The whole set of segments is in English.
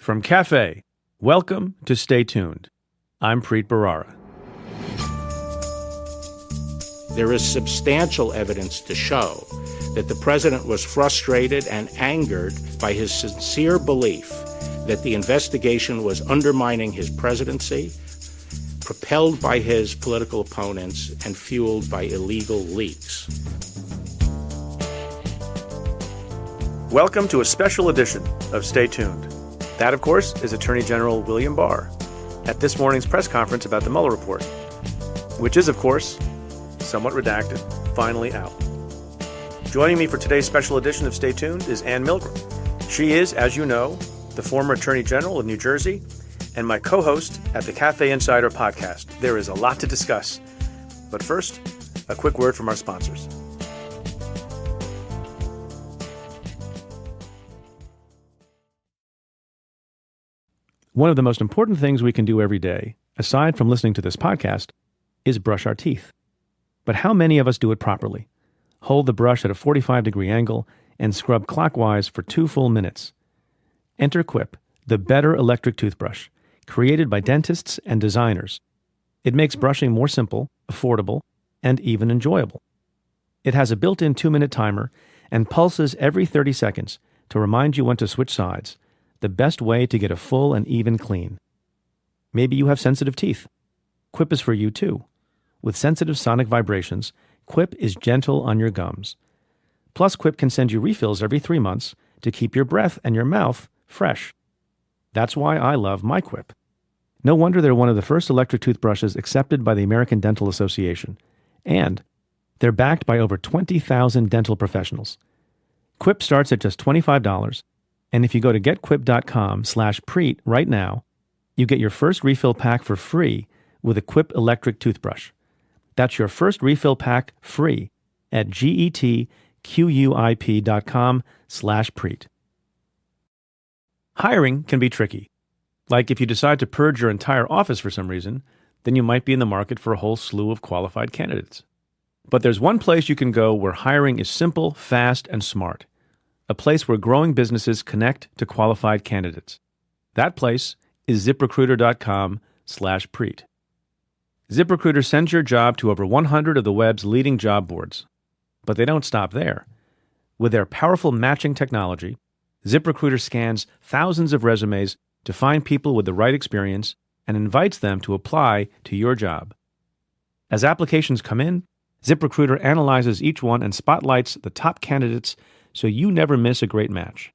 From Cafe, welcome to Stay Tuned. I'm Preet Bharara. There is substantial evidence to show that the president was frustrated and angered by his sincere belief that the investigation was undermining his presidency, propelled by his political opponents, and fueled by illegal leaks. Welcome to a special edition of Stay Tuned. That, of course, is Attorney General William Barr at this morning's press conference about the Mueller report, which is, of course, somewhat redacted, finally out. Joining me for today's special edition of Stay Tuned is Ann Milgram. She is, as you know, the former Attorney General of New Jersey and my co-host at the Cafe Insider podcast. There is a lot to discuss. But first, a quick word from our sponsors. One of the most important things we can do every day, aside from listening to this podcast, is brush our teeth. But how many of us do it properly? Hold the brush at a 45-degree angle and scrub clockwise for 2 full minutes. Enter Quip, the better electric toothbrush, created by dentists and designers. It makes brushing more simple, affordable, and even enjoyable. It has a built-in 2-minute timer and pulses every 30 seconds to remind you when to switch sides, the best way to get a full and even clean. Maybe you have sensitive teeth. Quip is for you too. With sensitive sonic vibrations, Quip is gentle on your gums. Plus, Quip can send you refills every 3 months to keep your breath and your mouth fresh. That's why I love my Quip. No wonder they're one of the first electric toothbrushes accepted by the American Dental Association. And they're backed by over 20,000 dental professionals. Quip starts at just $25, and if you go to getquip.com/Preet right now, you get your first refill pack for free with a Quip electric toothbrush. That's your first refill pack free at getquip.com/Preet. Hiring can be tricky. Like if you decide to purge your entire office for some reason, then you might be in the market for a whole slew of qualified candidates. But there's one place you can go where hiring is simple, fast, and smart. A place where growing businesses connect to qualified candidates. That place is ZipRecruiter.com/Preet. ZipRecruiter sends your job to over 100 of the web's leading job boards. But they don't stop there. With their powerful matching technology, ZipRecruiter scans thousands of resumes to find people with the right experience and invites them to apply to your job. As applications come in, ZipRecruiter analyzes each one and spotlights the top candidates so you never miss a great match.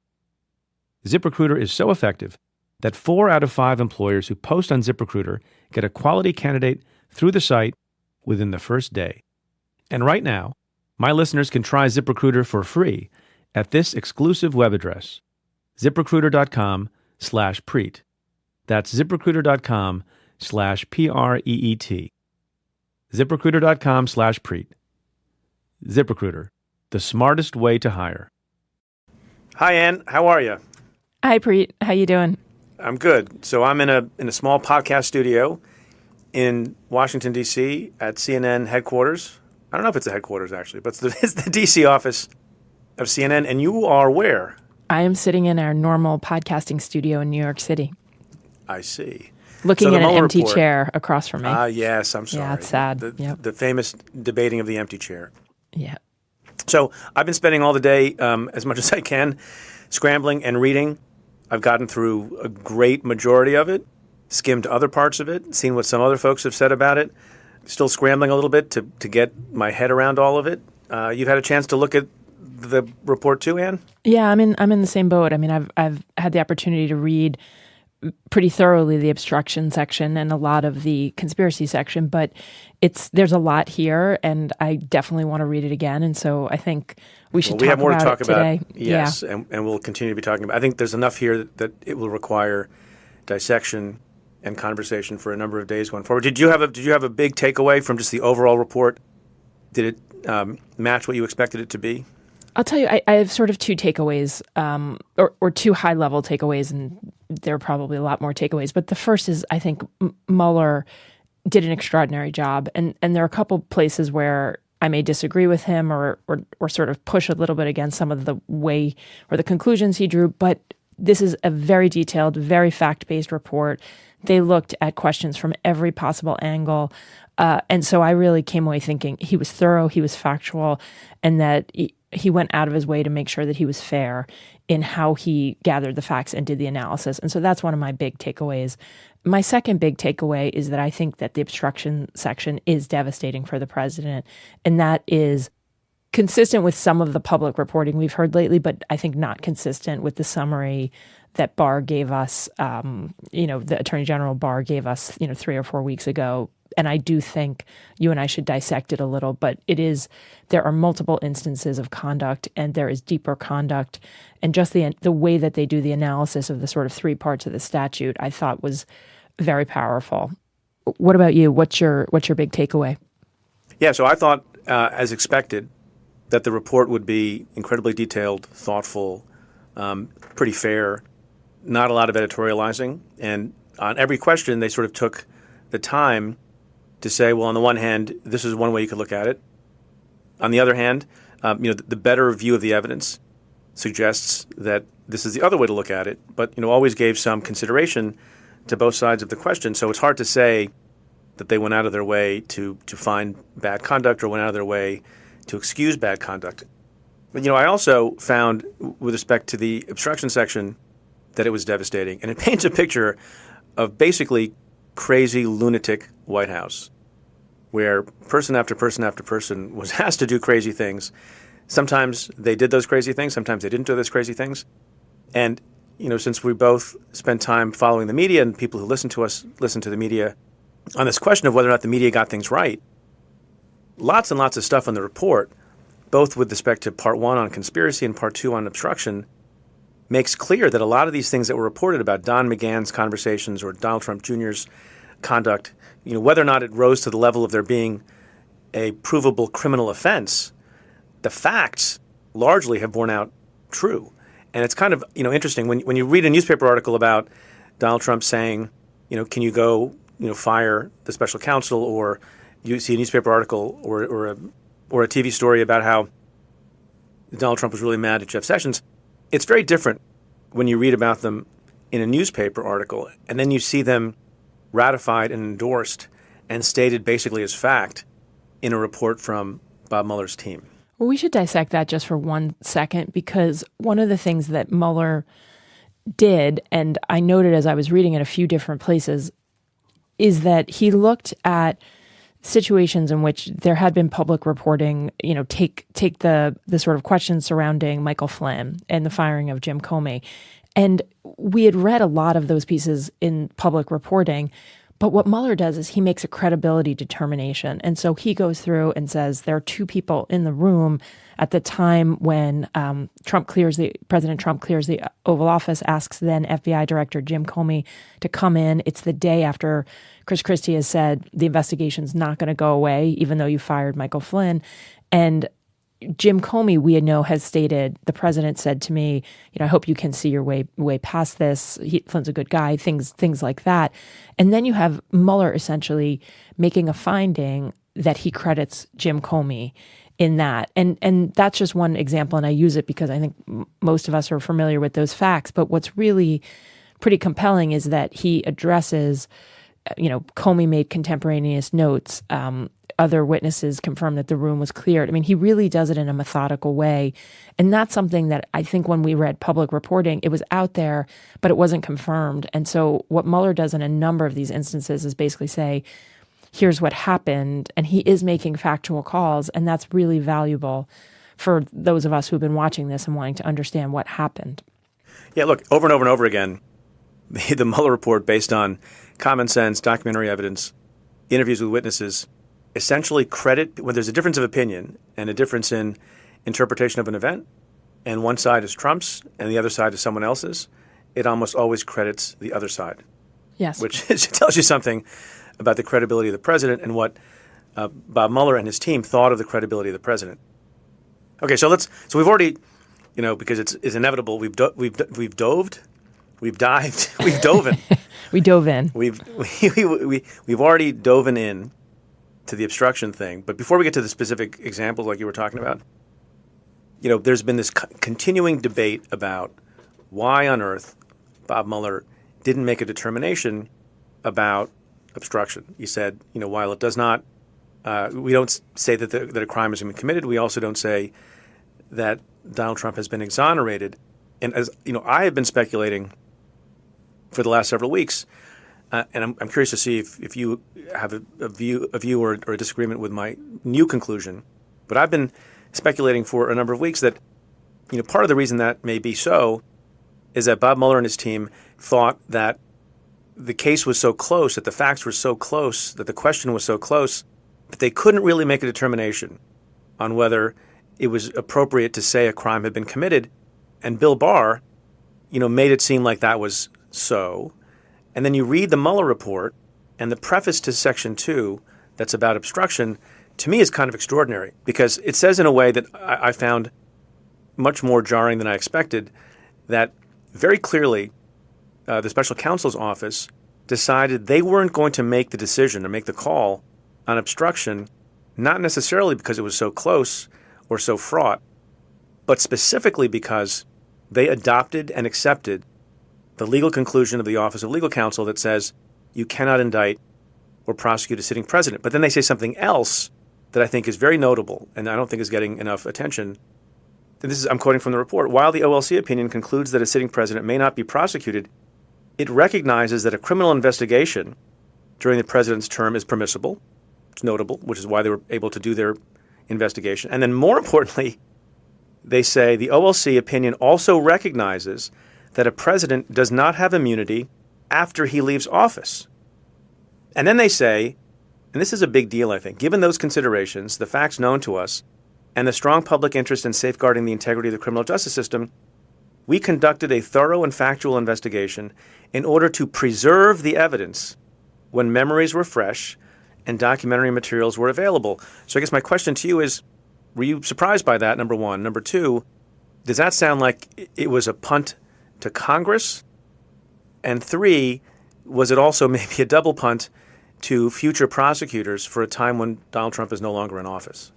ZipRecruiter is so effective that 4 out of 5 employers who post on ZipRecruiter get a quality candidate through the site within the first day. And right now, my listeners can try ZipRecruiter for free at this exclusive web address, ZipRecruiter.com/Preet. That's ZipRecruiter.com/Preet. ZipRecruiter.com/Preet. ZipRecruiter, the smartest way to hire. Hi, Ann. How are you? Hi, Preet. How you doing? I'm good. So I'm in a small podcast studio in Washington, D.C. at CNN headquarters. I don't know if it's the headquarters, actually, but it's the D.C. office of CNN. And you are where? I am sitting in our normal podcasting studio in New York City. I see. Looking at an empty report. Chair across from me. Yes, I'm sorry. Yeah, it's sad. The famous debating of the empty chair. Yeah. So I've been spending all the day, as much as I can, scrambling and reading. I've gotten through a great majority of it, skimmed other parts of it, seen what some other folks have said about it. Still scrambling a little bit to get my head around all of it. You've had a chance to look at the report too, Ann? Yeah, I'm in the same boat. I mean, I've had the opportunity to read pretty thoroughly the obstruction section and a lot of the conspiracy section, but there's a lot here, and I definitely want to read it again. And so I think we should we have more to talk about today. Yes, yeah. and we'll continue to be talking about. I think there's enough here that it will require dissection and conversation for a number of days going forward. Did you have a big takeaway from just the overall report? Did it match what you expected it to be? I'll tell you, I have sort of 2 takeaways, or 2 high-level takeaways, and there are probably a lot more takeaways. But the first is, I think Mueller did an extraordinary job, and there are a couple places where I may disagree with him or sort of push a little bit against some of the way or the conclusions he drew. But this is a very detailed, very fact-based report. They looked at questions from every possible angle. And so I really came away thinking he was thorough, he was factual, and that he went out of his way to make sure that he was fair in how he gathered the facts and did the analysis. And so that's one of my big takeaways. My second big takeaway is that I think that the obstruction section is devastating for the president, and that is consistent with some of the public reporting we've heard lately, but I think not consistent with the summary that Barr gave us, the Attorney General Barr gave us, 3 or 4 weeks ago. And I do think you and I should dissect it a little, but there are multiple instances of conduct, and there is deeper conduct. And just the way that they do the analysis of the sort of 3 parts of the statute, I thought was very powerful. What about you? What's your big takeaway? Yeah, so I thought, as expected, that the report would be incredibly detailed, thoughtful, pretty fair, not a lot of editorializing. And on every question, they sort of took the time to say, well, on the one hand, this is one way you could look at it. On the other hand, the better view of the evidence suggests that this is the other way to look at it, but always gave some consideration to both sides of the question. So it's hard to say that they went out of their way to find bad conduct or went out of their way to excuse bad conduct. But I also found, with respect to the obstruction section, that it was devastating, and it paints a picture of basically crazy, lunatic White House, where person after person after person was asked to do crazy things. Sometimes they did those crazy things. Sometimes they didn't do those crazy things. And, since we both spend time following the media, and people who listen to us listen to the media on this question of whether or not the media got things right, lots and lots of stuff in the report, both with respect to Part 1 on conspiracy and Part 2 on obstruction, makes clear that a lot of these things that were reported about Don McGahn's conversations or Donald Trump Jr.'s conduct, whether or not it rose to the level of there being a provable criminal offense, the facts largely have borne out true. And it's kind of, interesting when you read a newspaper article about Donald Trump saying, can you go, fire the special counsel, or you see a newspaper article or a TV story about how Donald Trump was really mad at Jeff Sessions. It's very different when you read about them in a newspaper article, and then you see them ratified and endorsed and stated basically as fact in a report from Bob Mueller's team. Well, we should dissect that just for 1 second, because one of the things that Mueller did, and I noted as I was reading it a few different places, is that he looked at situations in which there had been public reporting, take the sort of questions surrounding Michael Flynn and the firing of Jim Comey. And we had read a lot of those pieces in public reporting. But what Mueller does is he makes a credibility determination. And so he goes through and says there are 2 people in the room at the time when President Trump clears the Oval Office, asks then FBI Director Jim Comey to come in. It's the day after Chris Christie has said the investigation's not going to go away, even though you fired Michael Flynn. And Jim Comey, we know, has stated, the president said to me, I hope you can see your way past this. Flynn's a good guy, things like that. And then you have Mueller essentially making a finding that he credits Jim Comey in that. And that's just one example, and I use it because I think most of us are familiar with those facts. But what's really pretty compelling is that he addresses, Comey made contemporaneous notes. Other witnesses confirmed that the room was cleared. I mean, he really does it in a methodical way. And that's something that I think when we read public reporting, it was out there, but it wasn't confirmed. And so what Mueller does in a number of these instances is basically say, here's what happened. And he is making factual calls. And that's really valuable for those of us who've been watching this and wanting to understand what happened. Yeah, look, over and over and over again, the Mueller report, based on common sense, documentary evidence, interviews with witnesses, essentially credit, when there's a difference of opinion and a difference in interpretation of an event, and one side is Trump's and the other side is someone else's, it almost always credits the other side. Yes. Which tells you something about the credibility of the president and what Bob Mueller and his team thought of the credibility of the president. Okay, so we've already, because it's inevitable, we've dove in. We dove in. We've already dove in to the obstruction thing. But before we get to the specific examples like you were talking about, there's been this continuing debate about why on earth Bob Mueller didn't make a determination about obstruction. He said, while it does not, we don't say that a crime has been committed. We also don't say that Donald Trump has been exonerated. And as I have been speculating for the last several weeks, and I'm curious to see if you have a view or a disagreement with my new conclusion. But I've been speculating for a number of weeks that part of the reason that may be so is that Bob Mueller and his team thought that the case was so close, that the facts were so close, that the question was so close, that they couldn't really make a determination on whether it was appropriate to say a crime had been committed. And Bill Barr, made it seem like that was so. And then you read the Mueller report, and the preface to Section 2 that's about obstruction, to me is kind of extraordinary, because it says in a way that I found much more jarring than I expected, that very clearly the special counsel's office decided they weren't going to make the decision or make the call on obstruction, not necessarily because it was so close or so fraught, but specifically because they adopted and accepted the legal conclusion of the Office of Legal Counsel that says you cannot indict or prosecute a sitting president. But then they say something else that I think is very notable and I don't think is getting enough attention. And I'm quoting from the report. While the OLC opinion concludes that a sitting president may not be prosecuted, it recognizes that a criminal investigation during the president's term is permissible. It's notable, which is why they were able to do their investigation. And then more importantly, they say the OLC opinion also recognizes that a president does not have immunity after he leaves office. And then they say, and this is a big deal, I think, given those considerations, the facts known to us, and the strong public interest in safeguarding the integrity of the criminal justice system, we conducted a thorough and factual investigation in order to preserve the evidence when memories were fresh and documentary materials were available. So I guess my question to you is, were you surprised by that, number one? Number two, does that sound like it was a punt to Congress? And three, was it also maybe a double punt to future prosecutors for a time when Donald Trump is no longer in office?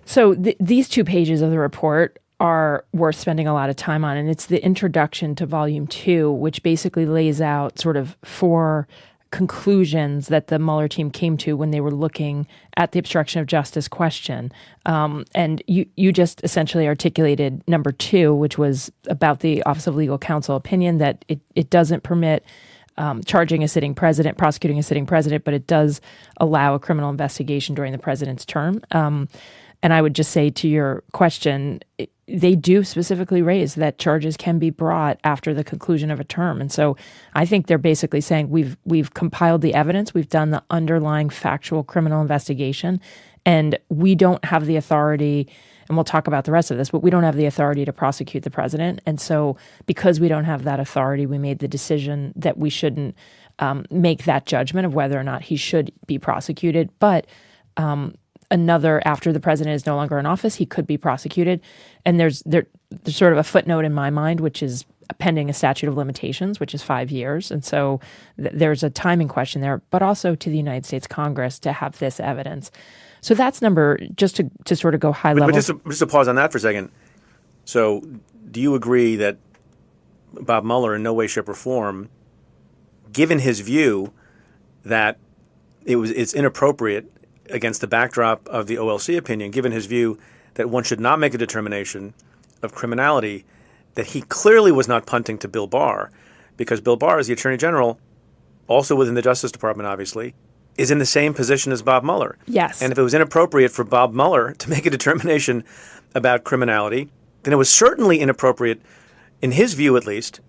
So these 2 pages of the report are worth spending a lot of time on, and it's the introduction to Volume 2, which basically lays out sort of 4 conclusions that the Mueller team came to when they were looking at the obstruction of justice question. And you just essentially articulated number 2, which was about the Office of Legal Counsel opinion that it doesn't permit prosecuting a sitting president, but it does allow a criminal investigation during the president's term. And I would just say to your question, they do specifically raise that charges can be brought after the conclusion of a term. And so I think they're basically saying we've compiled the evidence, we've done the underlying factual criminal investigation, and we don't have the authority, and we'll talk about the rest of this, but we don't have the authority to prosecute the president. And so because we don't have that authority, we made the decision that we shouldn't make that judgment of whether or not he should be prosecuted. But after the president is no longer in office, he could be prosecuted. And there's sort of a footnote in my mind, which is pending a statute of limitations, which is 5 years. And so there's a timing question there, but also to the United States Congress to have this evidence. So that's just to sort of go high level. But just to pause on that for a second. So do you agree that Bob Mueller in no way, shape, or form, given his view that it's inappropriate against the backdrop of the OLC opinion, given his view that one should not make a determination of criminality, that he clearly was not punting to Bill Barr, because Bill Barr, as the Attorney General, also within the Justice Department, obviously, is in the same position as Bob Mueller. Yes. And if it was inappropriate for Bob Mueller to make a determination about criminality, then it was certainly inappropriate, in his view at least,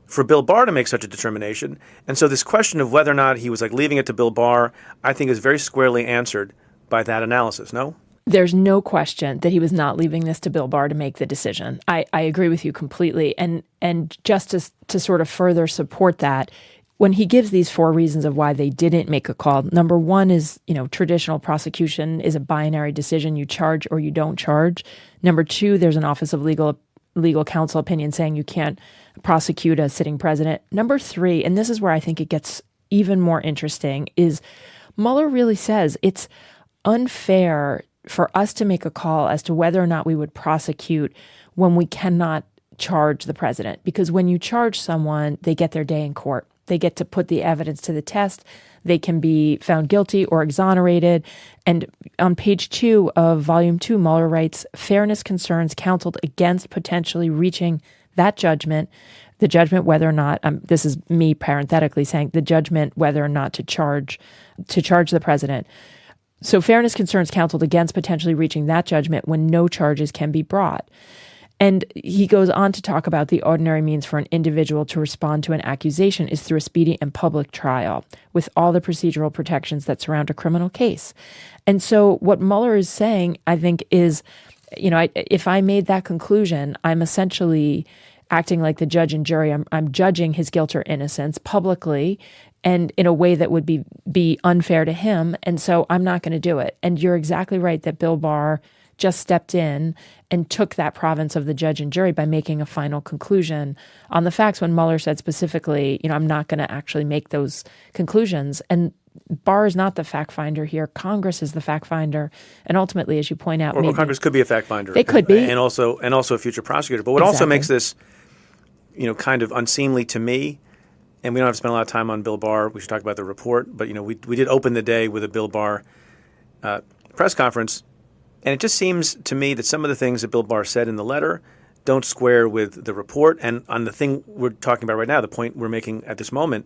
for Bill Barr to make such a determination. And so this question of whether or not he was leaving it to Bill Barr, I think is very squarely answered by that analysis, no? There's no question that he was not leaving this to Bill Barr to make the decision. I agree with you completely. And just to sort of further support that, when he gives these 4 reasons of why they didn't make a call, number 1 is, traditional prosecution is a binary decision. You charge or you don't charge. Number 2, there's an Office of Legal Counsel opinion saying you can't prosecute a sitting president. Number 3, and this is where I think it gets even more interesting, is Mueller really says it's unfair for us to make a call as to whether or not we would prosecute when we cannot charge the president, because when you charge someone, they get their day in court. They get to put the evidence to the test. They can be found guilty or exonerated. And on page 2 of volume 2, Mueller writes, fairness concerns counseled against potentially reaching that judgment, the judgment whether or not, this is me parenthetically saying, the judgment whether or not to charge the president. So fairness concerns counseled against potentially reaching that judgment when no charges can be brought. And he goes on to talk about the ordinary means for an individual to respond to an accusation is through a speedy and public trial with all the procedural protections that surround a criminal case. And so what Mueller is saying, I think, is, if I made that conclusion, I'm essentially acting like the judge and jury. I'm judging his guilt or innocence publicly and in a way that would be unfair to him. And so I'm not going to do it. And you're exactly right that Bill Barr just stepped in and took that province of the judge and jury by making a final conclusion on the facts when Mueller said specifically, I'm not going to actually make those conclusions. And Barr is not the fact finder here. Congress is the fact finder. And ultimately, as you point out, or Congress could be a fact finder. They could be. And also a future prosecutor. But what also makes this, kind of unseemly to me, and we don't have to spend a lot of time on Bill Barr. We should talk about the report. But, we did open the day with a Bill Barr press conference. And it just seems to me that some of the things that Bill Barr said in the letter don't square with the report. And on the thing we're talking about right now, the point we're making at this moment,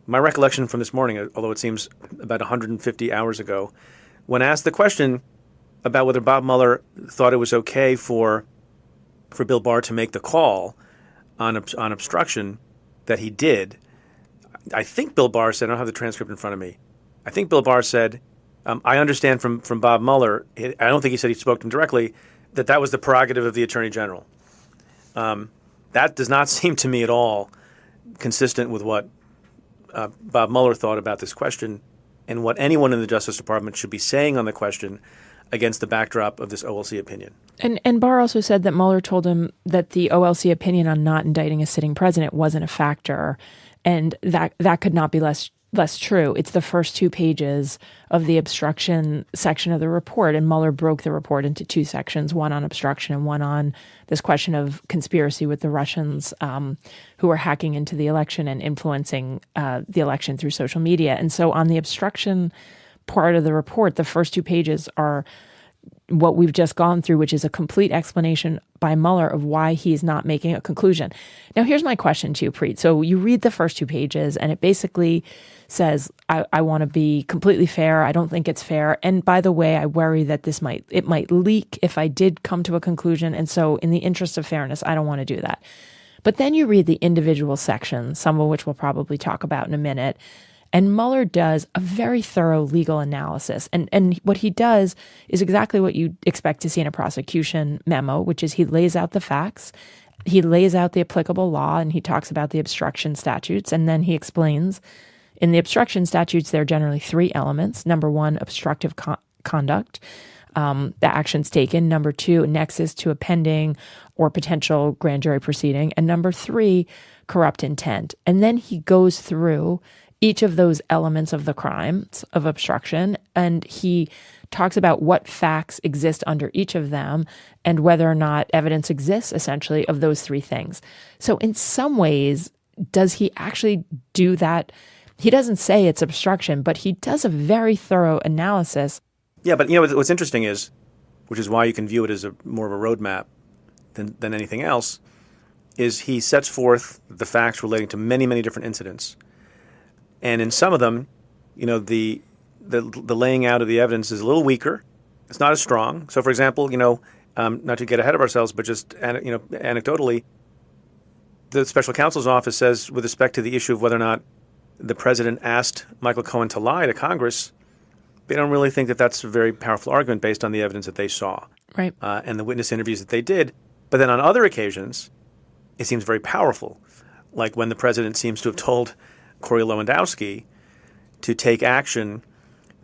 my recollection from this morning, although it seems about 150 hours ago, when asked the question about whether Bob Mueller thought it was okay for Bill Barr to make the call on obstruction that he did, I think Bill Barr said, I don't have the transcript in front of me, I think Bill Barr said, I understand from Bob Mueller, I don't think he said he spoke to him directly, that was the prerogative of the Attorney General. That does not seem to me at all consistent with what Bob Mueller thought about this question and what anyone in the Justice Department should be saying on the question against the backdrop of this OLC opinion. And Barr also said that Mueller told him that the OLC opinion on not indicting a sitting president wasn't a factor, and that could not be less true. It's the first 2 pages of the obstruction section of the report, and Mueller broke the report into 2 sections, one on obstruction and one on this question of conspiracy with the Russians who were hacking into the election and influencing the election through social media. And so on the obstruction part of the report, the first 2 pages are what we've just gone through, which is a complete explanation by Mueller of why he's not making a conclusion. Now, here's my question to you, Preet. So you read the first 2 pages, and it basically says, I want to be completely fair. I don't think it's fair. And by the way, I worry that it might leak if I did come to a conclusion. And so in the interest of fairness, I don't want to do that. But then you read the individual sections, some of which we'll probably talk about in a minute. And Mueller does a very thorough legal analysis. And what he does is exactly what you'd expect to see in a prosecution memo, which is he lays out the facts, he lays out the applicable law, and he talks about the obstruction statutes. And then he explains in the obstruction statutes, there are generally 3 elements. Number 1, obstructive conduct, the actions taken. Number 2, nexus to a pending or potential grand jury proceeding. And number 3, corrupt intent. And then he goes through each of those elements of the crimes of obstruction, and he talks about what facts exist under each of them and whether or not evidence exists, essentially, of those 3 things. So in some ways, does he actually do that? He doesn't say it's obstruction, but he does a very thorough analysis. Yeah, but what's interesting is, which is why you can view it as more of a roadmap than anything else, is he sets forth the facts relating to many, many different incidents. And in some of them, the laying out of the evidence is a little weaker. It's not as strong. So, for example, not to get ahead of ourselves, but just anecdotally, the special counsel's office says, with respect to the issue of whether or not the president asked Michael Cohen to lie to Congress, they don't really think that that's a very powerful argument based on the evidence that they saw, right? And the witness interviews that they did. But then on other occasions, it seems very powerful, like when the president seems to have told Corey Lewandowski to take action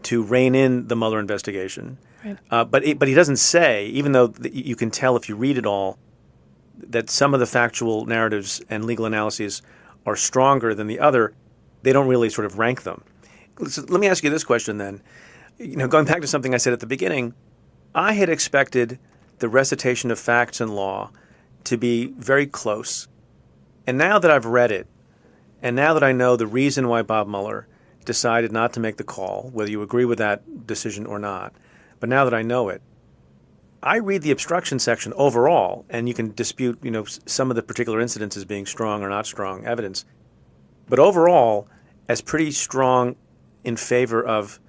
to rein in the Mueller investigation. Right. But he doesn't say, even though you can tell if you read it all, that some of the factual narratives and legal analyses are stronger than the other. They don't really sort of rank them. So let me ask you this question then. Going back to something I said at the beginning, I had expected the recitation of facts and law to be very close. And now that I've read it, and now that I know the reason why Bob Mueller decided not to make the call, whether you agree with that decision or not, but now that I know it, I read the obstruction section overall, and you can dispute, some of the particular incidents as being strong or not strong evidence, but overall, as pretty strong in favor of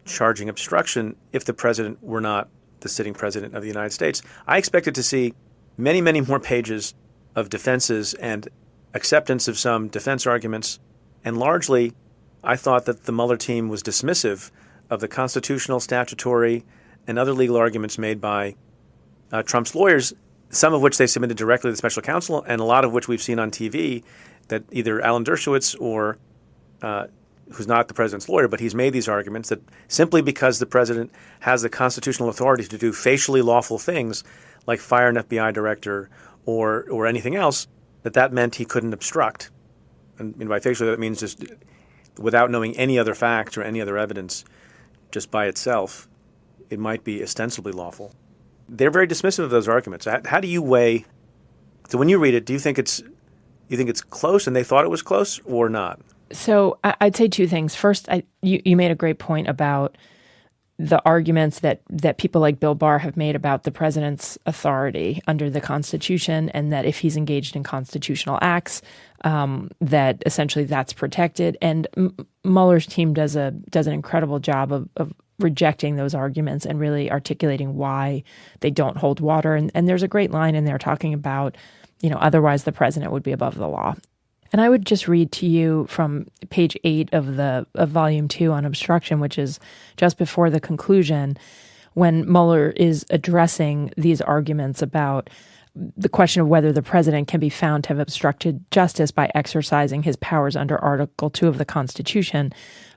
charging obstruction if the president were not the sitting president of the United States. I expected to see many, many more pages of defenses and acceptance of some defense arguments, and largely, I thought that the Mueller team was dismissive of the constitutional, statutory, and other legal arguments made by Trump's lawyers, some of which they submitted directly to the special counsel, and a lot of which we've seen on TV that either Alan Dershowitz or who's not the president's lawyer, but he's made these arguments that simply because the president has the constitutional authority to do facially lawful things like fire an FBI director or anything else, that meant he couldn't obstruct. And by facially, that means just without knowing any other facts or any other evidence, just by itself, it might be ostensibly lawful. They're very dismissive of those arguments. How do you weigh? So when you read it, do you think it's close and they thought it was close or not? So I'd say two things. First, you made a great point about the arguments that people like Bill Barr have made about the president's authority under the Constitution, and that if he's engaged in constitutional acts, that essentially that's protected. And Mueller's team does an incredible job of rejecting those arguments and really articulating why they don't hold water. And there's a great line in there talking about, otherwise the president would be above the law. And I would just read to you from page 8 of volume 2 on obstruction, which is just before the conclusion, when Mueller is addressing these arguments about the question of whether the president can be found to have obstructed justice by exercising his powers under Article 2 of the Constitution.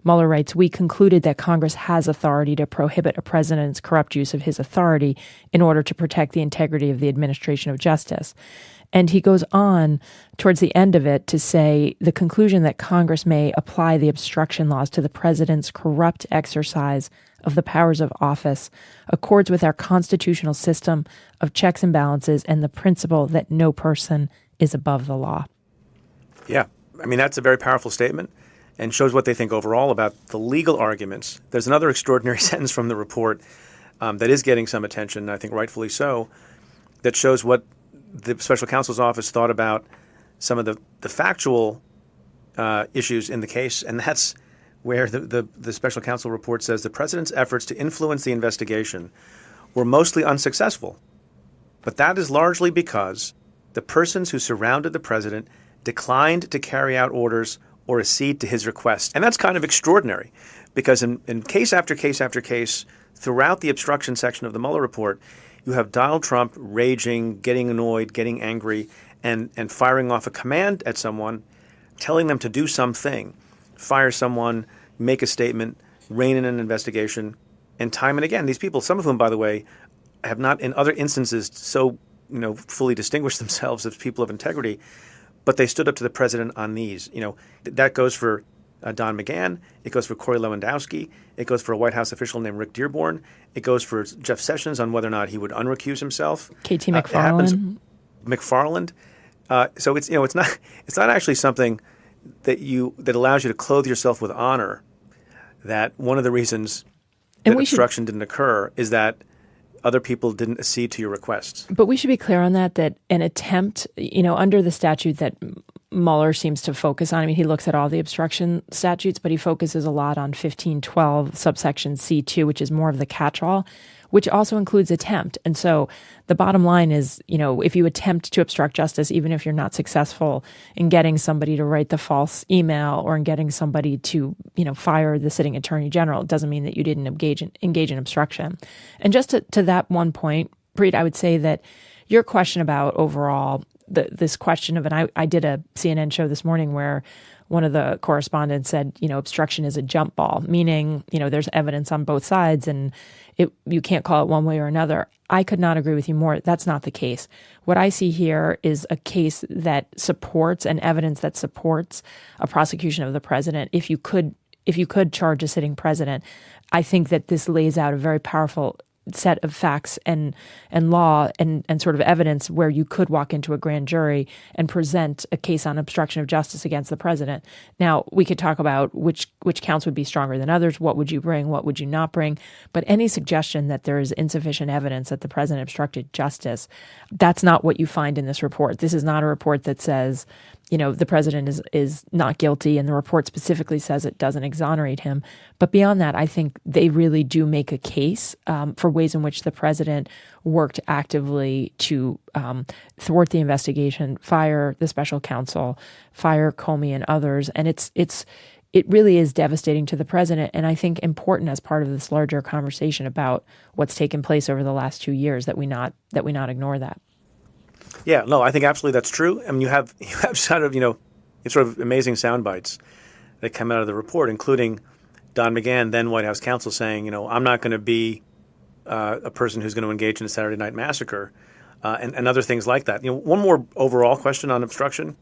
Mueller writes, "We concluded that Congress has authority to prohibit a president's corrupt use of his authority in order to protect the integrity of the administration of justice." And he goes on towards the end of it to say the conclusion that Congress may apply the obstruction laws to the president's corrupt exercise of the powers of office accords with our constitutional system of checks and balances and the principle that no person is above the law. Yeah, I mean, that's a very powerful statement and shows what they think overall about the legal arguments. There's another extraordinary sentence from the report that is getting some attention, I think rightfully so, that shows what the special counsel's office thought about some of the factual issues in the case, and that's where the special counsel report says the president's efforts to influence the investigation were mostly unsuccessful, but that is largely because the persons who surrounded the president declined to carry out orders or accede to his request. And that's kind of extraordinary because in case after case after case throughout the obstruction section of the Mueller report, you have Donald Trump raging, getting annoyed, getting angry, and firing off a command at someone, telling them to do something, fire someone, make a statement, rein in an investigation. And time and again, these people, some of whom, by the way, have not in other instances so fully distinguished themselves as people of integrity, but they stood up to the president on these. That goes for Don McGahn. It goes for Corey Lewandowski. It goes for a White House official named Rick Dearborn. It goes for Jeff Sessions on whether or not he would unrecuse himself. KT McFarland. McFarland. So it's not actually something that allows you to clothe yourself with honor. That one of the reasons that obstruction didn't occur is that other people didn't accede to your requests. But we should be clear on that an attempt, under the statute that Mueller seems to focus on. I mean, he looks at all the obstruction statutes, but he focuses a lot on 1512 subsection C2, which is more of the catch-all, which also includes attempt. And so the bottom line is, if you attempt to obstruct justice, even if you're not successful in getting somebody to write the false email or in getting somebody to, fire the sitting attorney general, it doesn't mean that you didn't engage in obstruction. And just to that one point, Preet, I would say that your question about overall this question of, and I did a CNN show this morning where one of the correspondents said, obstruction is a jump ball, meaning, there's evidence on both sides and you can't call it one way or another. I could not agree with you more. That's not the case. What I see here is a case that supports and evidence that supports a prosecution of the president. If you could charge a sitting president, I think that this lays out a very powerful set of facts and law and sort of evidence where you could walk into a grand jury and present a case on obstruction of justice against the president. Now, we could talk about which counts would be stronger than others. What would you bring? What would you not bring? But any suggestion that there is insufficient evidence that the president obstructed justice, that's not what you find in this report. This is not a report that says, the president is not guilty, and the report specifically says it doesn't exonerate him. But beyond that, I think they really do make a case for ways in which the president worked actively to thwart the investigation, fire the special counsel, fire Comey and others. And it really is devastating to the president, and I think important as part of this larger conversation about what's taken place over the last 2 years, that we not ignore that. Yeah, no, I think absolutely that's true. I mean, you have sort of amazing sound bites that come out of the report, including Don McGahn, then White House counsel, saying, I'm not going to be a person who's going to engage in a Saturday night massacre, and other things like that. One more overall question on obstruction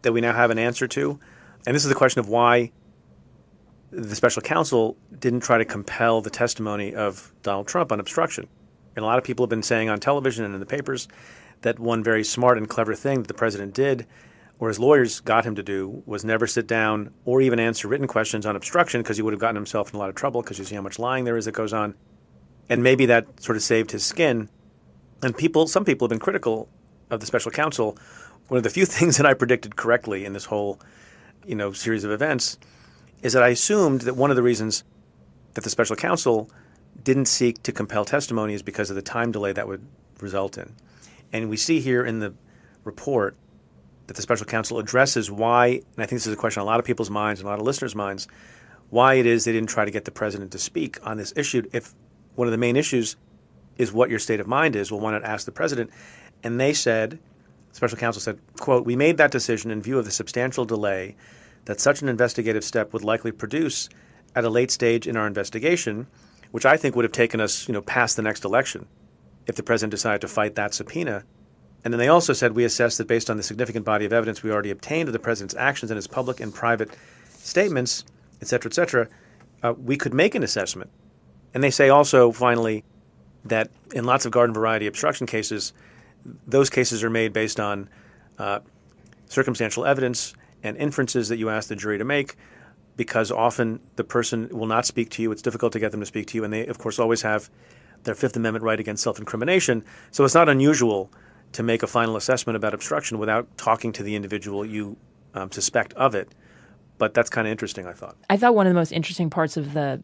that we now have an answer to, and this is the question of why the special counsel didn't try to compel the testimony of Donald Trump on obstruction. And a lot of people have been saying on television and in the papers that one very smart and clever thing that the president did, or his lawyers got him to do, was never sit down or even answer written questions on obstruction, because he would have gotten himself in a lot of trouble, because you see how much lying there is that goes on. And maybe that sort of saved his skin. And some people have been critical of the special counsel. One of the few things that I predicted correctly in this whole, series of events is that I assumed that one of the reasons that the special counsel didn't seek to compel testimony is because of the time delay that would result in. And we see here in the report that the special counsel addresses why, and I think this is a question on a lot of people's minds and a lot of listeners' minds, why it is they didn't try to get the president to speak on this issue. If one of the main issues is what your state of mind is, well, why not ask the president? And they said, special counsel said, quote, "We made that decision in view of the substantial delay that such an investigative step would likely produce at a late stage in our investigation, which I think would have taken us, past the next election if the president decided to fight that subpoena." And then they also said, "We assessed that based on the significant body of evidence we already obtained of the president's actions and his public and private statements, et cetera, we could make an assessment." And they say also, finally, that in lots of garden variety obstruction cases, those cases are made based on circumstantial evidence and inferences that you ask the jury to make, because often the person will not speak to you. It's difficult to get them to speak to you. And they, of course, always have their Fifth Amendment right against self-incrimination. So it's not unusual to make a final assessment about obstruction without talking to the individual you suspect of it. But that's kind of interesting, I thought. I thought one of the most interesting parts of the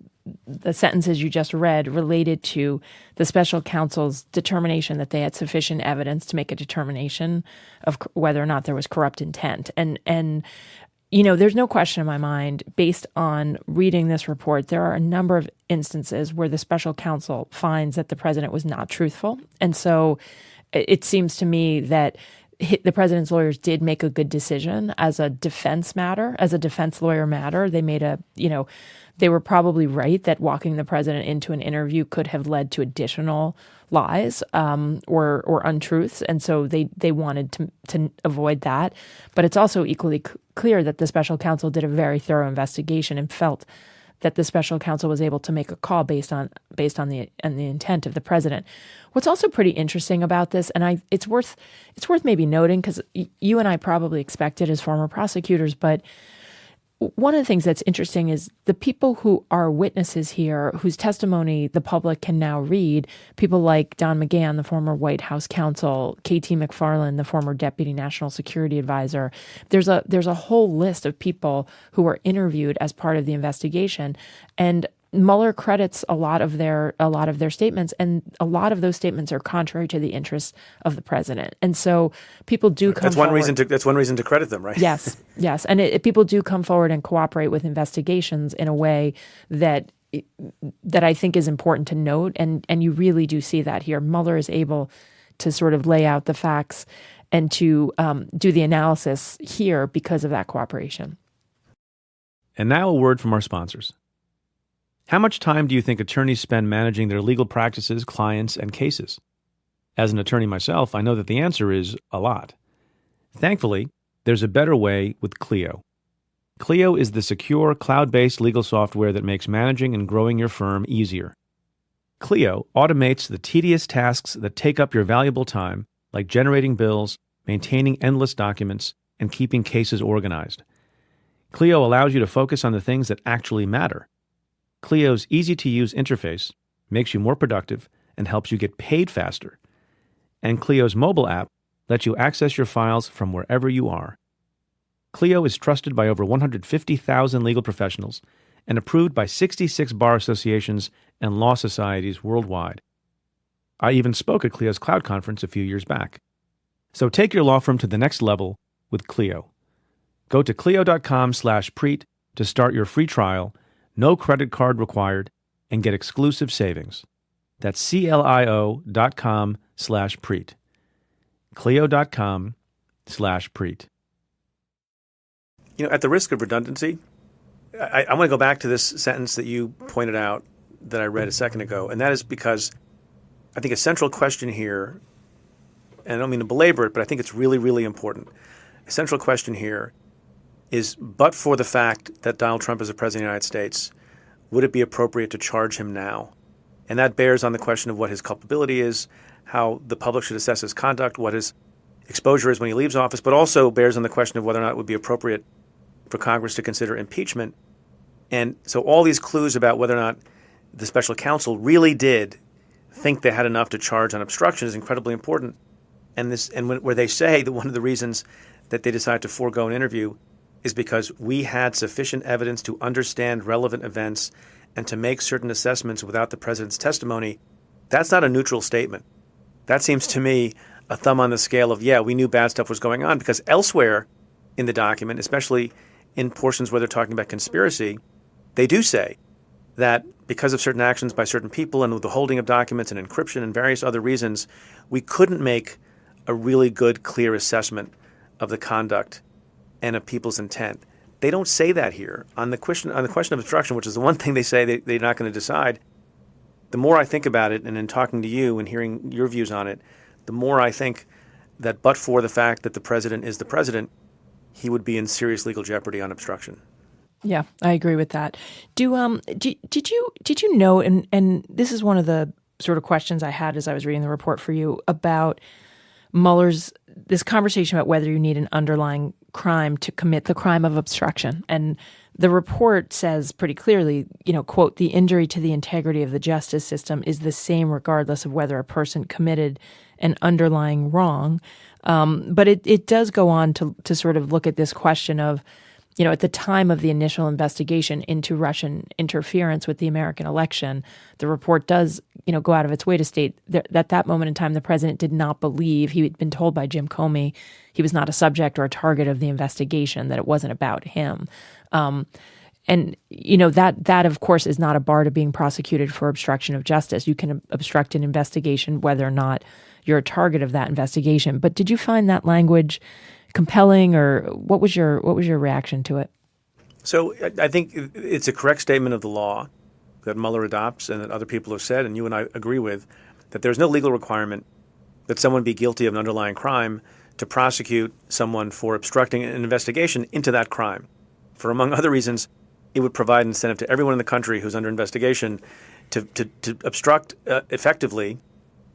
sentences you just read related to the special counsel's determination that they had sufficient evidence to make a determination of whether or not there was corrupt intent. And there's no question in my mind, based on reading this report, there are a number of instances where the special counsel finds that the president was not truthful. And so it seems to me that the president's lawyers did make a good decision as a defense matter, as a defense lawyer matter. They made they were probably right that walking the president into an interview could have led to additional lies or untruths. And so they wanted to avoid that. But it's also equally clear that the special counsel did a very thorough investigation and felt that the special counsel was able to make a call based on the intent of the president. What's also pretty interesting about this, and it's worth maybe noting, because you and I probably expect it as former prosecutors, but one of the things that's interesting is the people who are witnesses here, whose testimony the public can now read, people like Don McGahn, the former White House counsel, K.T. McFarland, the former deputy national security advisor. There's a whole list of people who were interviewed as part of the investigation, and Mueller credits a lot of their statements, and a lot of those statements are contrary to the interests of the president. And so people do come forward. That's one reason to credit them, right? Yes. And people do come forward and cooperate with investigations in a way that I think is important to note. And you really do see that here. Mueller is able to sort of lay out the facts and to do the analysis here because of that cooperation. And now a word from our sponsors. How much time do you think attorneys spend managing their legal practices, clients, and cases? As an attorney myself, I know that the answer is a lot. Thankfully, there's a better way with Clio. Clio is the secure, cloud-based legal software that makes managing and growing your firm easier. Clio automates the tedious tasks that take up your valuable time, like generating bills, maintaining endless documents, and keeping cases organized. Clio allows you to focus on the things that actually matter. Clio's easy-to-use interface makes you more productive and helps you get paid faster. And Clio's mobile app lets you access your files from wherever you are. Clio is trusted by over 150,000 legal professionals and approved by 66 bar associations and law societies worldwide. I even spoke at Clio's Cloud Conference a few years back. So take your law firm to the next level with Clio. Go to Clio.com/Preet to start your free trial, no credit card required, and get exclusive savings. That's CLIO.com/Preet. Clio.com/Preet. At the risk of redundancy, I want to go back to this sentence that you pointed out that I read a second ago, and that is because I think a central question here, and I don't mean to belabor it, but I think it's really, really important. A central question here is, but for the fact that Donald Trump is the President of the United States, would it be appropriate to charge him now? And that bears on the question of what his culpability is, how the public should assess his conduct, what his exposure is when he leaves office, but also bears on the question of whether or not it would be appropriate for Congress to consider impeachment. And so all these clues about whether or not the special counsel really did think they had enough to charge on obstruction is incredibly important. And where they say that one of the reasons that they decided to forego an interview is because we had sufficient evidence to understand relevant events and to make certain assessments without the president's testimony, that's not a neutral statement. That seems to me a thumb on the scale of, we knew bad stuff was going on, because elsewhere in the document, especially in portions where they're talking about conspiracy, they do say that because of certain actions by certain people and with the holding of documents and encryption and various other reasons, we couldn't make a really good, clear assessment of the conduct and of people's intent. They don't say that here. On the question of obstruction, which is the one thing they say they're not going to decide, the more I think about it, and in talking to you and hearing your views on it, the more I think that but for the fact that the president is the president, he would be in serious legal jeopardy on obstruction. Yeah, I agree with that. Did you know, and this is one of the sort of questions I had as I was reading the report for you about Mueller's, this conversation about whether you need an underlying crime to commit the crime of obstruction. And the report says pretty clearly, quote, the injury to the integrity of the justice system is the same regardless of whether a person committed an underlying wrong. But it does go on to sort of look at this question of, at the time of the initial investigation into Russian interference with the American election, the report does, go out of its way to state that at that moment in time, the president did not believe, he had been told by Jim Comey, he was not a subject or a target of the investigation, that it wasn't about him. And, that of course is not a bar to being prosecuted for obstruction of justice. You can obstruct an investigation whether or not you're a target of that investigation. But did you find that language compelling, or what was your reaction to it? So I think it's a correct statement of the law that Mueller adopts and that other people have said, and you and I agree with, that there's no legal requirement that someone be guilty of an underlying crime to prosecute someone for obstructing an investigation into that crime. For, among other reasons, it would provide incentive to everyone in the country who's under investigation to obstruct effectively,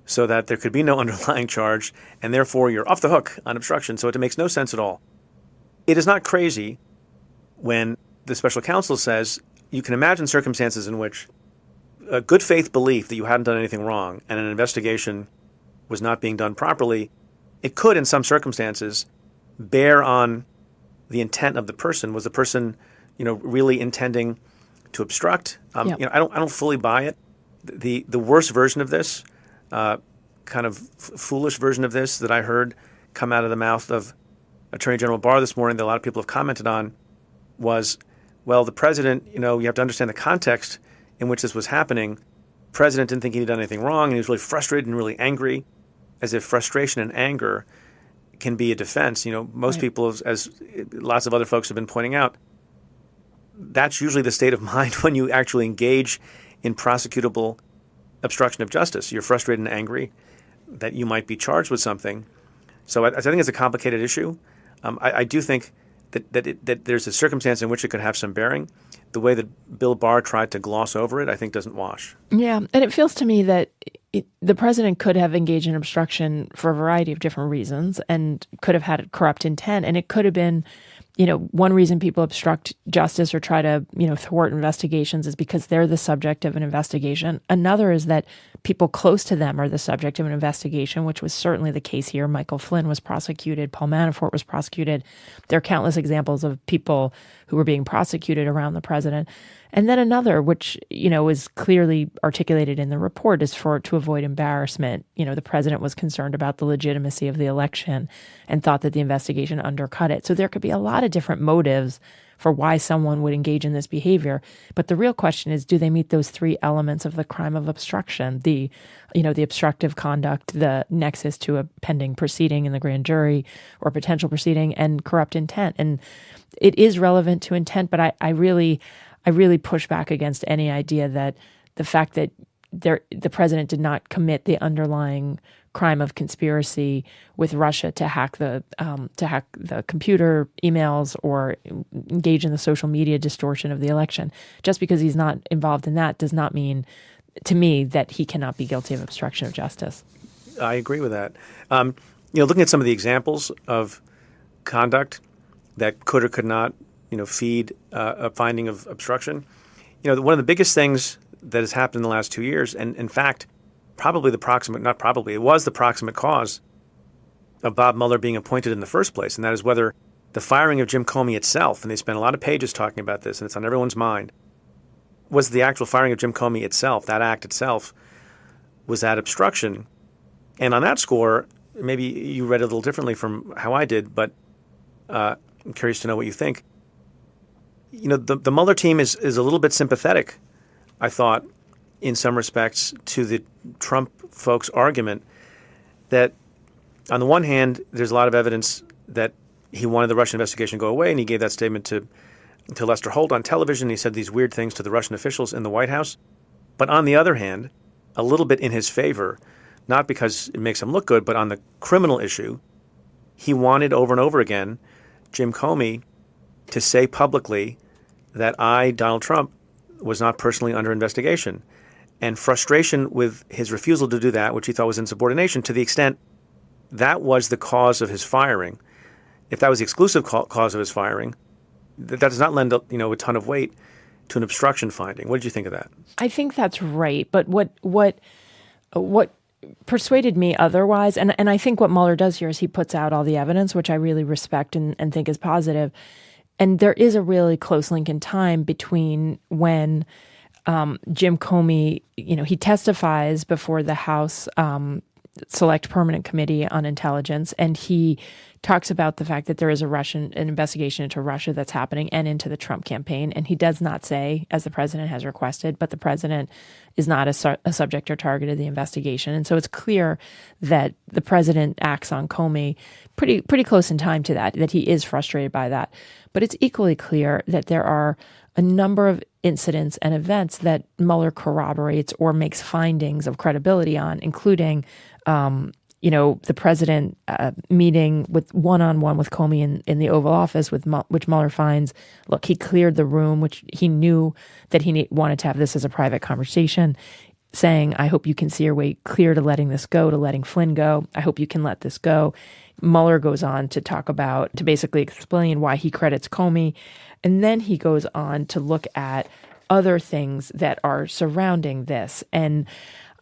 so that there could be no underlying charge, and therefore you're off the hook on obstruction. So it makes no sense at all. It is not crazy when the special counsel says you can imagine circumstances in which a good faith belief that you hadn't done anything wrong and an investigation was not being done properly, it could in some circumstances bear on the intent of the person. Was the person, really intending to obstruct? I don't fully buy it. The worst version of this, kind of foolish version of this that I heard come out of the mouth of Attorney General Barr this morning that a lot of people have commented on was, well, the president, you have to understand the context in which this was happening. The president didn't think he'd done anything wrong, and he was really frustrated and really angry, as if frustration and anger can be a defense. Most people, as lots of other folks have been pointing out, that's usually the state of mind when you actually engage in prosecutable obstruction of justice. You're frustrated and angry that you might be charged with something. So I think it's a complicated issue. I do think that there's a circumstance in which it could have some bearing, the way that Bill Barr tried to gloss over it, I think doesn't wash. Yeah, and it feels to me that the president could have engaged in obstruction for a variety of different reasons and could have had a corrupt intent. And it could have been, one reason people obstruct justice or try to, thwart investigations is because they're the subject of an investigation. Another is that people close to them are the subject of an investigation, which was certainly the case here. Michael Flynn was prosecuted. Paul Manafort was prosecuted. There are countless examples of people who were being prosecuted around the president. And then another, which, is clearly articulated in the report, is to avoid embarrassment. The president was concerned about the legitimacy of the election and thought that the investigation undercut it. So there could be a lot of different motives for why someone would engage in this behavior. But the real question is, do they meet those three elements of the crime of obstruction? The obstructive conduct, the nexus to a pending proceeding in the grand jury or potential proceeding, and corrupt intent. And it is relevant to intent, but I really push back against any idea that the fact that the president did not commit the underlying crime of conspiracy with Russia to hack the computer emails or engage in the social media distortion of the election. Just because he's not involved in that does not mean, to me, that he cannot be guilty of obstruction of justice. I agree with that. Looking at some of the examples of conduct that could or could not, feed a finding of obstruction. One of the biggest things that has happened in the last 2 years, and in fact, it was the proximate cause of Bob Mueller being appointed in the first place, and that is whether the firing of Jim Comey itself, and they spent a lot of pages talking about this, and it's on everyone's mind, was the actual firing of Jim Comey itself, that act itself, was that obstruction. And on that score, maybe you read it a little differently from how I did, but I'm curious to know what you think. The Mueller team is a little bit sympathetic, I thought, in some respects, to the Trump folks' argument that, on the one hand, there's a lot of evidence that he wanted the Russian investigation to go away, and he gave that statement to Lester Holt on television. He said these weird things to the Russian officials in the White House. But on the other hand, a little bit in his favor, not because it makes him look good, but on the criminal issue, he wanted over and over again Jim Comey to say publicly that I, Donald Trump, was not personally under investigation. And frustration with his refusal to do that, which he thought was insubordination, to the extent that was the cause of his firing. If that was the exclusive cause of his firing, that does not lend a ton of weight to an obstruction finding. What did you think of that? I think that's right. But what persuaded me otherwise, and I think what Mueller does here is he puts out all the evidence, which I really respect and think is positive. And there is a really close link in time between when Jim Comey, he testifies before the House Select Permanent Committee on Intelligence, and he talks about the fact that there is an investigation into Russia that's happening and into the Trump campaign. And he does not say, as the president has requested, but the president is not a subject or target of the investigation. And so it's clear that the president acts on Comey pretty close in time to that he is frustrated by that. But it's equally clear that there are a number of incidents and events that Mueller corroborates or makes findings of credibility on, including the president meeting with one-on-one with Comey in the Oval Office, which Mueller finds, look, he cleared the room, which he knew that he wanted to have this as a private conversation, saying, I hope you can see your way clear to letting this go, to letting Flynn go. I hope you can let this go. Mueller goes on to to basically explain why he credits Comey. And then he goes on to look at other things that are surrounding this. And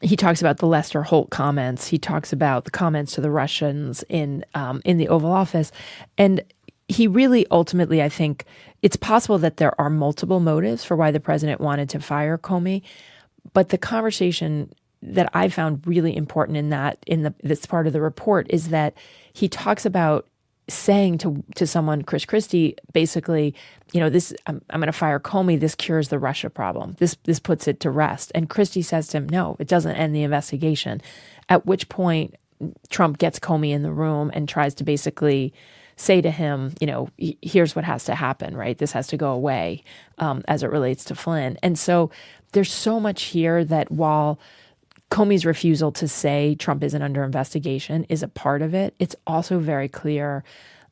he talks about the Lester Holt comments. He talks about the comments to the Russians in the Oval Office. And he really ultimately, I think, it's possible that there are multiple motives for why the president wanted to fire Comey. But the conversation that I found really important in this part of the report is that he talks about saying to someone, Chris Christie, basically, this I'm going to fire Comey. This cures the Russia problem. This puts it to rest. And Christie says to him, no, it doesn't end the investigation. At which point Trump gets Comey in the room and tries to basically say to him, here's what has to happen, right? This has to go away as it relates to Flynn. And so there's so much here that while Comey's refusal to say Trump isn't under investigation is a part of it, it's also very clear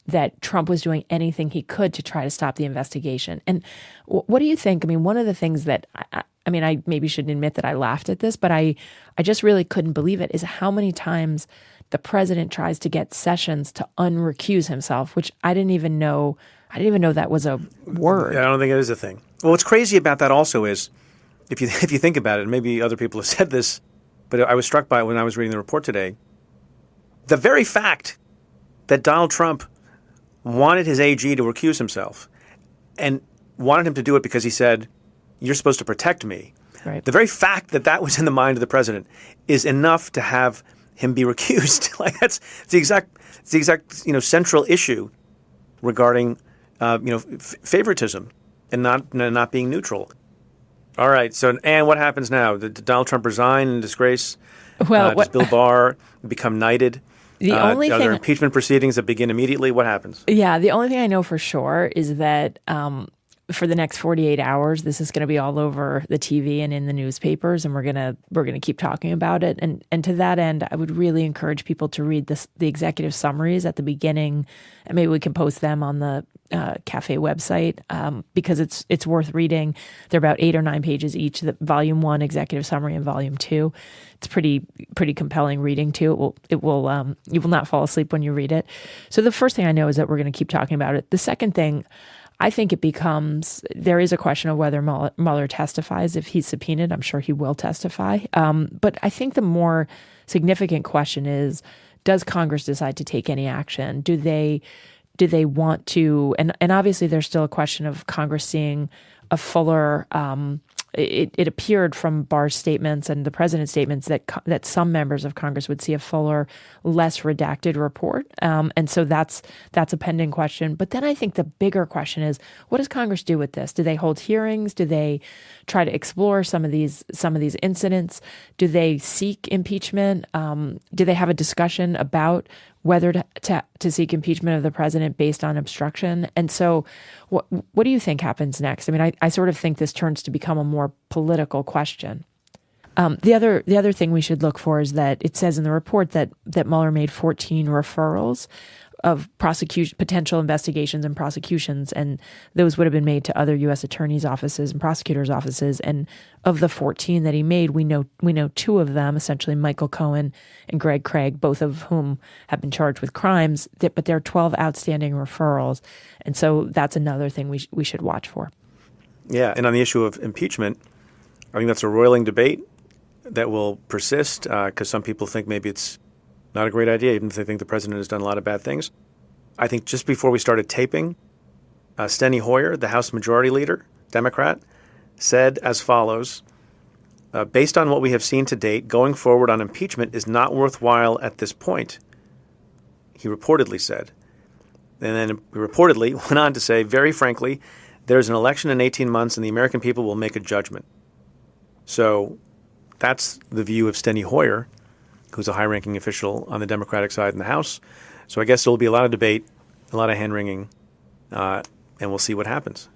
that Trump was doing anything he could to try to stop the investigation. And what do you think? I mean, one of the things that I maybe shouldn't admit that I laughed at this, but I just really couldn't believe it, is how many times the president tries to get Sessions to unrecuse himself, which I didn't even know that was a word. Yeah, I don't think it is a thing. Well, what's crazy about that also is, if you think about it, and maybe other people have said this, but I was struck by it when I was reading the report today, the very fact that Donald Trump wanted his AG to recuse himself and wanted him to do it because he said, "You're supposed to protect me." Right. The very fact that that was in the mind of the president is enough to have him be recused. Like that's the exact central issue regarding favoritism and not being neutral. All right. So, and what happens now? Did Donald Trump resign in disgrace? Well, does Bill Barr become knighted? Are there impeachment proceedings that begin immediately? What happens? Yeah, the only thing I know for sure is that for the next 48 hours, this is going to be all over the TV and in the newspapers, and we're gonna keep talking about it. And to that end, I would really encourage people to read the executive summaries at the beginning, and maybe we can post them on the Cafe website because it's worth reading. They're about 8 or 9 pages each. The Volume 1 executive summary and Volume 2. It's pretty compelling reading too. You will not fall asleep when you read it. So the first thing I know is that we're going to keep talking about it. The second thing, I think there is a question of whether Mueller testifies if he's subpoenaed. I'm sure he will testify. But I think the more significant question is, does Congress decide to take any action? Do they want to? And obviously there's still a question of Congress seeing a fuller. It appeared from Barr's statements and the president's statements that some members of Congress would see a fuller, less redacted report, and so that's a pending question. But then I think the bigger question is, what does Congress do with this? Do they hold hearings? Do they try to explore some of these incidents? Do they seek impeachment? Do they have a discussion about whether to seek impeachment of the president based on obstruction? And so what do you think happens next? I mean, I sort of think this turns to become a more political question. The other thing we should look for is that it says in the report that Mueller made 14 referrals of potential investigations and prosecutions, and those would have been made to other U.S. attorneys' offices and prosecutors' offices. And of the 14 that he made, we know 2 of them, essentially Michael Cohen and Greg Craig, both of whom have been charged with crimes. But there are 12 outstanding referrals, and so that's another thing we should watch for. Yeah, and on the issue of impeachment, I think that's a roiling debate that will persist because some people think maybe it's not a great idea, even if they think the president has done a lot of bad things. I think just before we started taping, Steny Hoyer, the House Majority Leader, Democrat, said as follows, based on what we have seen to date, going forward on impeachment is not worthwhile at this point, he reportedly said. And then he reportedly went on to say, very frankly, there's an election in 18 months and the American people will make a judgment. So that's the view of Steny Hoyer, who's a high-ranking official on the Democratic side in the House. So I guess there will be a lot of debate, a lot of hand-wringing, and we'll see what happens.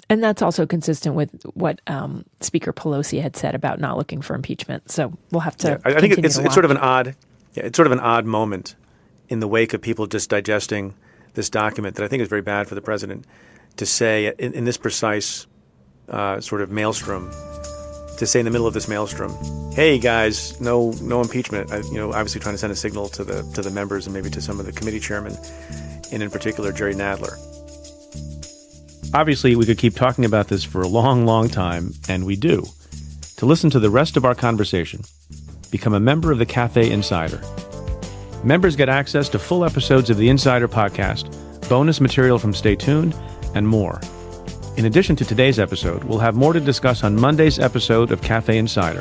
And that's also consistent with what Speaker Pelosi had said about not looking for impeachment. So we'll have to. Yeah, I think it's sort of an odd moment in the wake of people just digesting this document that I think is very bad for the president to say in this precise sort of maelstrom. To say in the middle of this maelstrom, hey guys, no impeachment. Obviously trying to send a signal to the members and maybe to some of the committee chairmen, and in particular Jerry Nadler. Obviously, we could keep talking about this for a long, long time, and we do. To listen to the rest of our conversation, become a member of the Cafe Insider. Members get access to full episodes of the Insider podcast, bonus material from Stay Tuned, and more. In addition to today's episode, we'll have more to discuss on Monday's episode of Cafe Insider,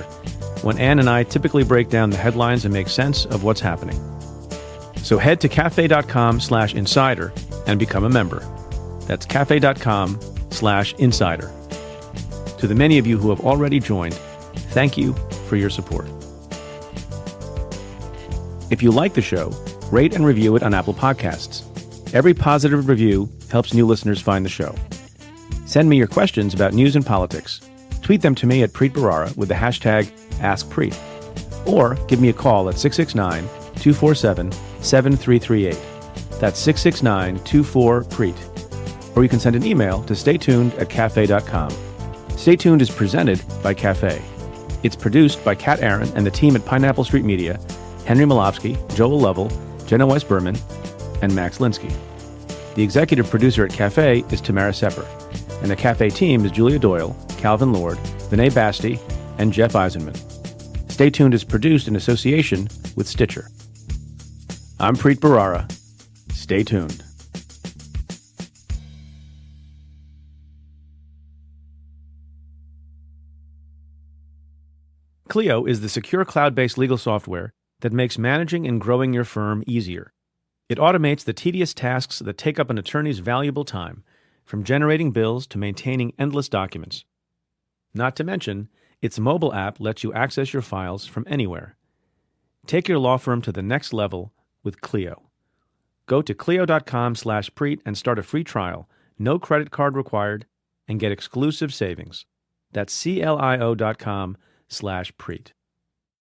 when Ann and I typically break down the headlines and make sense of what's happening. So head to cafe.com/insider and become a member. That's cafe.com/insider. To the many of you who have already joined, thank you for your support. If you like the show, rate and review it on Apple Podcasts. Every positive review helps new listeners find the show. Send me your questions about news and politics. Tweet them to me at Preet Bharara with the hashtag AskPreet. Or give me a call at 669-247-7338. That's 669-24-PREET. Or you can send an email to staytuned@cafe.com. Stay Tuned is presented by Cafe. It's produced by Kat Aaron and the team at Pineapple Street Media, Henry Malofsky, Joel Lovell, Jenna Weiss-Berman, and Max Linsky. The executive producer at Cafe is Tamara Sepper, and the Cafe team is Julia Doyle, Calvin Lord, Vinay Basti, and Jeff Eisenman. Stay Tuned is produced in association with Stitcher. I'm Preet Bharara. Stay tuned. Clio is the secure cloud-based legal software that makes managing and growing your firm easier. It automates the tedious tasks that take up an attorney's valuable time, from generating bills to maintaining endless documents. Not to mention, its mobile app lets you access your files from anywhere. Take your law firm to the next level with Clio. Go to clio.com/Preet and start a free trial, no credit card required, and get exclusive savings. That's CLIO.com/Preet.